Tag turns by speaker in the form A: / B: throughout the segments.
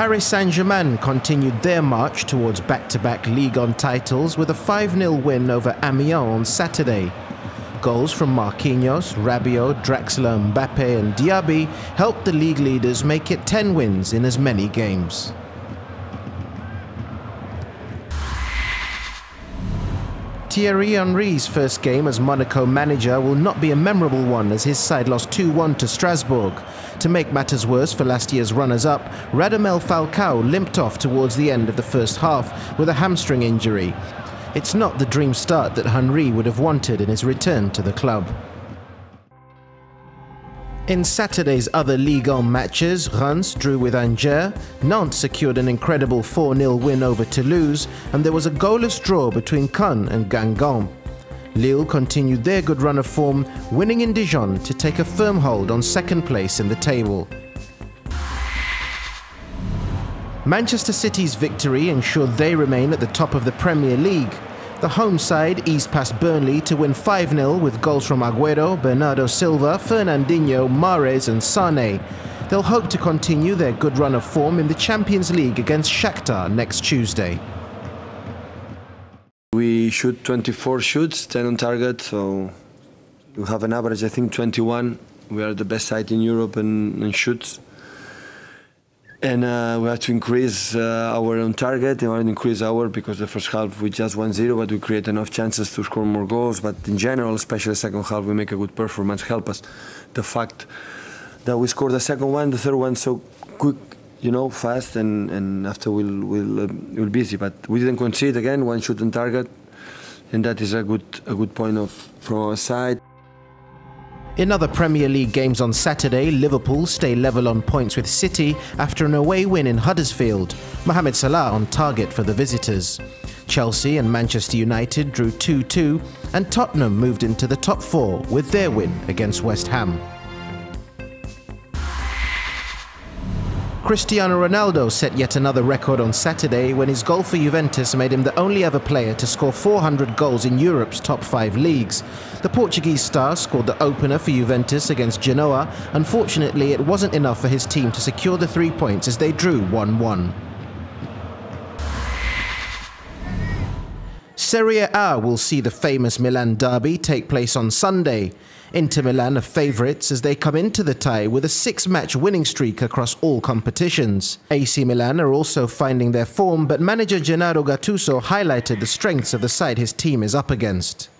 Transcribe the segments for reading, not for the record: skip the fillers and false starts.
A: Paris Saint-Germain continued their march towards back-to-back Ligue 1 titles with a 5-0 win over Amiens on Saturday. Goals from Marquinhos, Rabiot, Draxler, Mbappe and Diaby helped the league leaders make it 10 wins in as many games. Thierry Henry's first game as Monaco manager will not be a memorable one as his side lost 2-1 to Strasbourg. To make matters worse for last year's runners-up, Radamel Falcao limped off towards the end of the first half with a hamstring injury. It's not the dream start that Henry would have wanted in his return to the club. In Saturday's other Ligue 1 matches, Reims drew with Angers, Nantes secured an incredible 4-0 win over Toulouse, and there was a goalless draw between Caen and Guingamp. Lille continued their good run of form, winning in Dijon to take a firm hold on second place in the table. Manchester City's victory ensured they remain at the top of the Premier League. The home side eased past Burnley to win 5-0 with goals from Agüero, Bernardo Silva, Fernandinho, Mahrez and Sané. They'll hope to continue their good run of form in the Champions League against Shakhtar next Tuesday.
B: We shoot 24 shoots, 10 on target, so we have an average, I think, 21. We are the best side in Europe in shoots. And we have to increase our own target. We want to increase our, because the first half we just 1-0, but we create enough chances to score more goals. But in general, especially the second half, we make a good performance. Help us. The fact that we scored the second one, the third one so quick, you know, fast, and after we'll be busy. But we didn't concede again. One shot on target, and that is a good point from our side.
A: In other Premier League games on Saturday, Liverpool stay level on points with City after an away win in Huddersfield. Mohamed Salah on target for the visitors. Chelsea and Manchester United drew 2-2, and Tottenham moved into the top 4 with their win against West Ham. Cristiano Ronaldo set yet another record on Saturday when his goal for Juventus made him the only ever player to score 400 goals in Europe's top 5 leagues. The Portuguese star scored the opener for Juventus against Genoa. Unfortunately, it wasn't enough for his team to secure the 3 points as they drew 1-1. Serie A will see the famous Milan derby take place on Sunday. Inter Milan are favourites as they come into the tie with a 6-match winning streak across all competitions. AC Milan are also finding their form, but manager Gennaro Gattuso highlighted the strengths of the side his team is up against.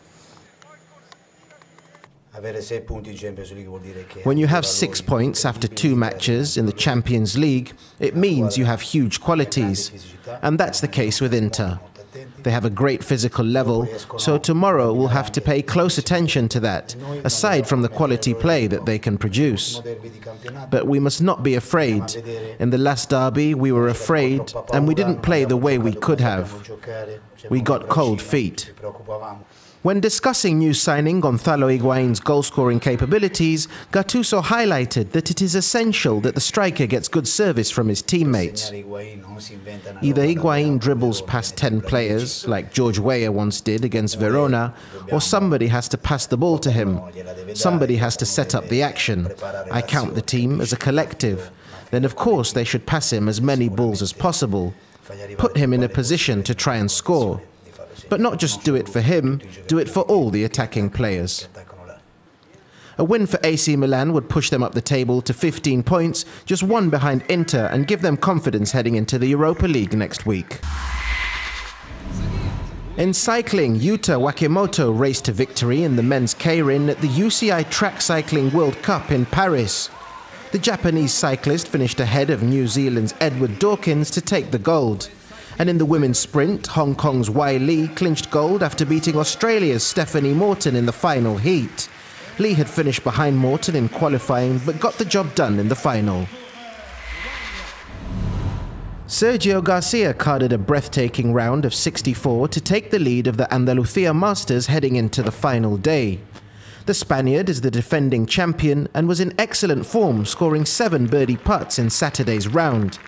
A: When you have 6 points after 2 matches in the Champions League, it means you have huge qualities, and that's the case with Inter. They have a great physical level, so tomorrow we'll have to pay close attention to that, aside from the quality play that they can produce. But we must not be afraid. In the last derby we were afraid and we didn't play the way we could have. We got cold feet. When discussing new signing Gonzalo Higuaín's goal-scoring capabilities, Gattuso highlighted that it is essential that the striker gets good service from his teammates. Either Higuaín dribbles past 10 players, like George Weah once did against Verona, or somebody has to pass the ball to him. Somebody has to set up the action. I count the team as a collective. Then of course they should pass him as many balls as possible. Put him in a position to try and score. But not just do it for him, do it for all the attacking players. A win for AC Milan would push them up the table to 15 points, just 1 behind Inter, and give them confidence heading into the Europa League next week. In cycling, Yuta Wakimoto raced to victory in the men's Keirin at the UCI Track Cycling World Cup in Paris. The Japanese cyclist finished ahead of New Zealand's Edward Dawkins to take the gold. And in the women's sprint, Hong Kong's Wai Lee clinched gold after beating Australia's Stephanie Morton in the final heat. Lee had finished behind Morton in qualifying but got the job done in the final. Sergio Garcia carded a breathtaking round of 64 to take the lead of the Andalucía Masters heading into the final day. The Spaniard is the defending champion and was in excellent form, scoring 7 birdie putts in Saturday's round.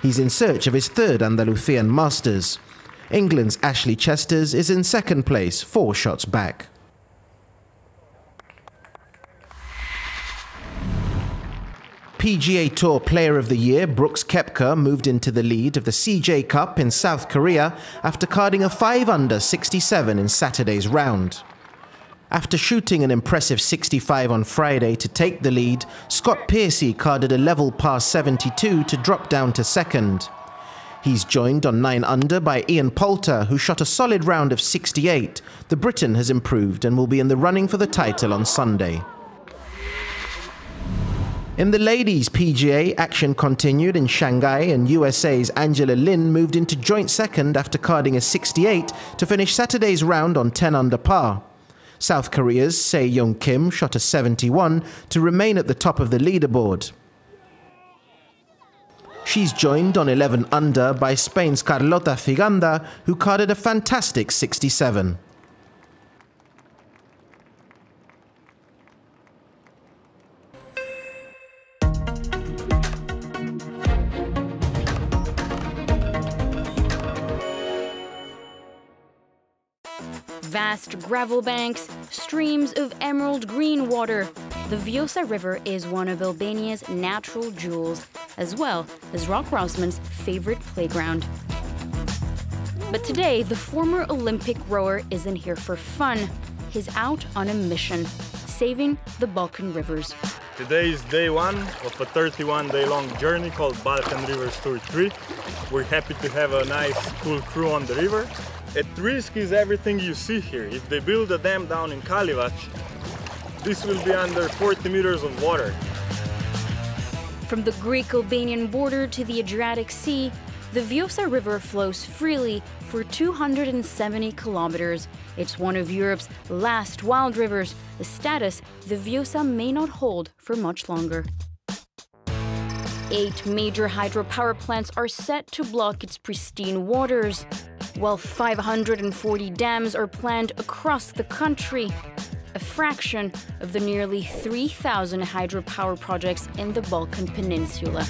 A: He's in search of his 3rd Andalusian Masters. England's Ashley Chesters is in second place, 4 shots back. PGA Tour Player of the Year Brooks Koepka moved into the lead of the CJ Cup in South Korea after carding a 5-under 67 in Saturday's round. After shooting an impressive 65 on Friday to take the lead, Scott Piercy carded a level par 72 to drop down to second. He's joined on 9 under by Ian Poulter, who shot a solid round of 68. The Briton has improved and will be in the running for the title on Sunday. In the ladies' PGA, action continued in Shanghai, and USA's Angela Lin moved into joint second after carding a 68 to finish Saturday's round on 10 under par. South Korea's Se-Young Kim shot a 71 to remain at the top of the leaderboard. She's joined on 11 under by Spain's Carlota Ciganda, who carded a fantastic 67.
C: Vast gravel banks, streams of emerald green water. The Vjosa River is one of Albania's natural jewels, as well as Rock Rosman's favorite playground. But today, the former Olympic rower isn't here for fun. He's out on a mission, saving the Balkan rivers.
D: Today is day one of a 31-day-long journey called Balkan Rivers Tour 3. We're happy to have a nice, cool crew on the river. At risk is everything you see here. If they build a dam down in Kalivac, this will be under 40 meters of water.
C: From the Greek-Albanian border to the Adriatic Sea, the Vjosa River flows freely for 270 kilometers. It's one of Europe's last wild rivers, a status the Vjosa may not hold for much longer. 8 major hydropower plants are set to block its pristine waters, while 540 dams are planned across the country, a fraction of the nearly 3,000 hydropower projects in the Balkan Peninsula.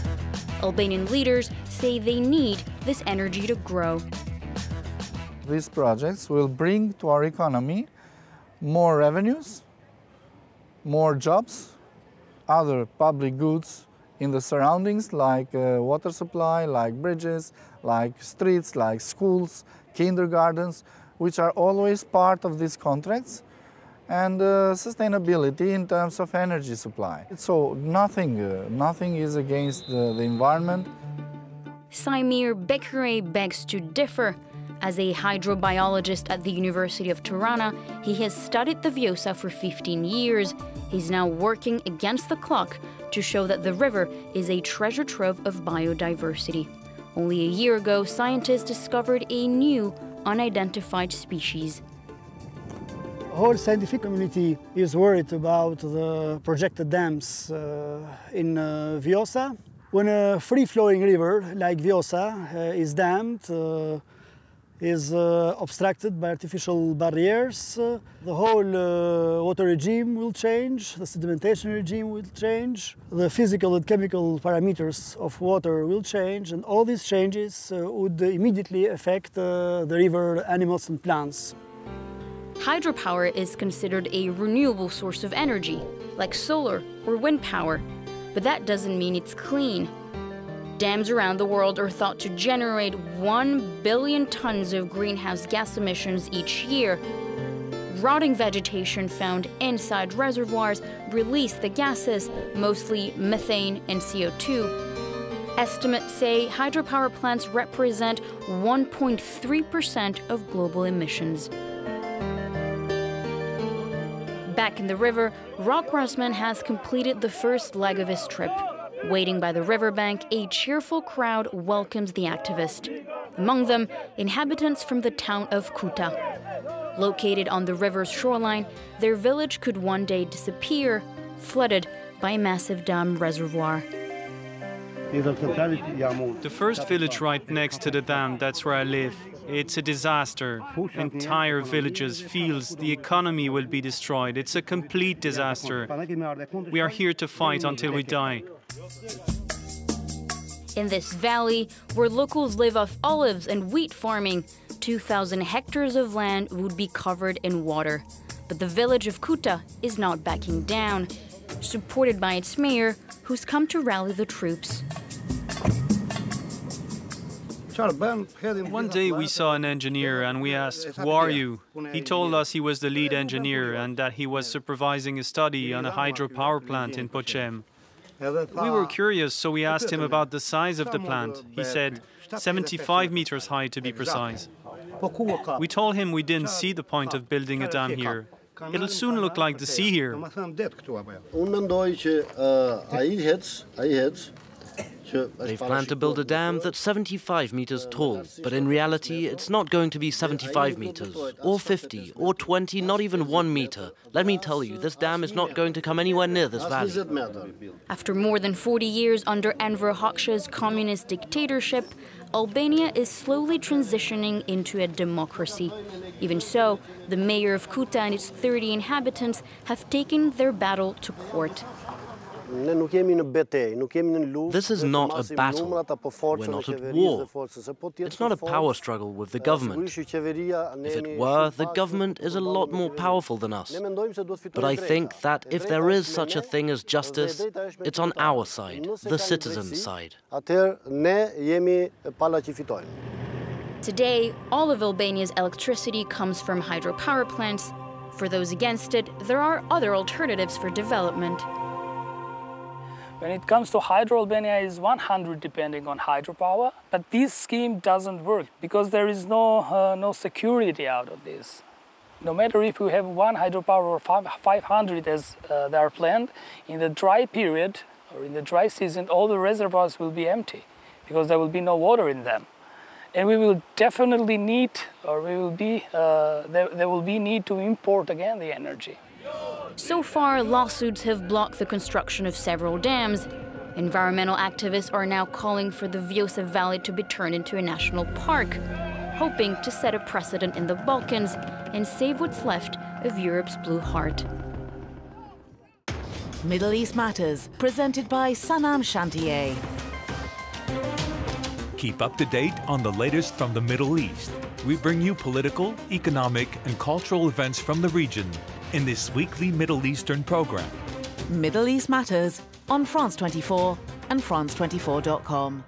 C: Albanian leaders say they need this energy to grow.
E: These projects will bring to our economy more revenues, more jobs, other public goods in the surroundings like water supply, like bridges, like streets, like schools, kindergartens, which are always part of these contracts, and sustainability in terms of energy supply. So nothing is against the environment.
C: Saimir Bekire begs to differ. As a hydrobiologist at the University of Tirana, he has studied the Vjosa for 15 years. He's now working against the clock to show that the river is a treasure trove of biodiversity. Only a year ago, scientists discovered a new, unidentified species.
F: The whole scientific community is worried about the projected dams in Vjosa. When a free-flowing river like Vjosa is dammed, is obstructed by artificial barriers, the whole water regime will change, the sedimentation regime will change, the physical and chemical parameters of water will change, and all these changes would immediately affect the river animals and plants.
C: Hydropower is considered a renewable source of energy, like solar or wind power, but that doesn't mean it's clean. Dams around the world are thought to generate 1 billion tons of greenhouse gas emissions each year. Rotting vegetation found inside reservoirs release the gases, mostly methane and CO2. Estimates say hydropower plants represent 1.3% of global emissions. Back in the river, Rock Rosman has completed the first leg of his trip. Waiting by the riverbank, a cheerful crowd welcomes the activist. Among them, inhabitants from the town of Kuta. Located on the river's shoreline, their village could one day disappear, flooded by a massive dam reservoir.
G: The first village right next to the dam, that's where I live. It's a disaster. Entire villages, fields, the economy will be destroyed. It's a complete disaster. We are here to fight until we die.
C: In this valley, where locals live off olives and wheat farming, 2,000 hectares of land would be covered in water. But the village of Kuta is not backing down. Supported by its mayor, who's come to rally the troops.
G: One day we saw an engineer and we asked, "Who are you?" He told us he was the lead engineer and that he was supervising a study on a hydropower plant in Pochem. We were curious, so we asked him about the size of the plant. He said 75 meters high to be precise. We told him we didn't see the point of building a dam here. It'll soon look like the sea here.
H: They've planned to build a dam that's 75 meters tall, but in reality it's not going to be 75 meters, or 50, or 20, not even 1 meter. Let me tell you, this dam is not going to come anywhere near this valley.
C: After more than 40 years under Enver Hoxha's communist dictatorship, Albania is slowly transitioning into a democracy. Even so, the mayor of Kuta and its 30 inhabitants have taken their battle to court.
H: This is not a battle. We're not at war. It's not a power struggle with the government. If it were, the government is a lot more powerful than us. But I think that if there is such a thing as justice, it's on our side, the citizens' side.
C: Today, all of Albania's electricity comes from hydropower plants. For those against it, there are other alternatives for development.
I: When it comes to hydro, Albania is 100 depending on hydropower, but this scheme doesn't work because there is no security out of this. No matter if you have 1 hydropower or 500 as they are planned, in the dry period or in the dry season, all the reservoirs will be empty because there will be no water in them. And we will definitely need, or there will be need to import again the energy.
C: So far, lawsuits have blocked the construction of several dams. Environmental activists are now calling for the Vjosa Valley to be turned into a national park, hoping to set a precedent in the Balkans and save what's left of Europe's Blue Heart.
J: Middle East Matters, presented by Sanam Chantier.
K: Keep up to date on the latest from the Middle East. We bring you political, economic, and cultural events from the region in this weekly Middle Eastern program.
J: Middle East Matters on France 24 and France24.com.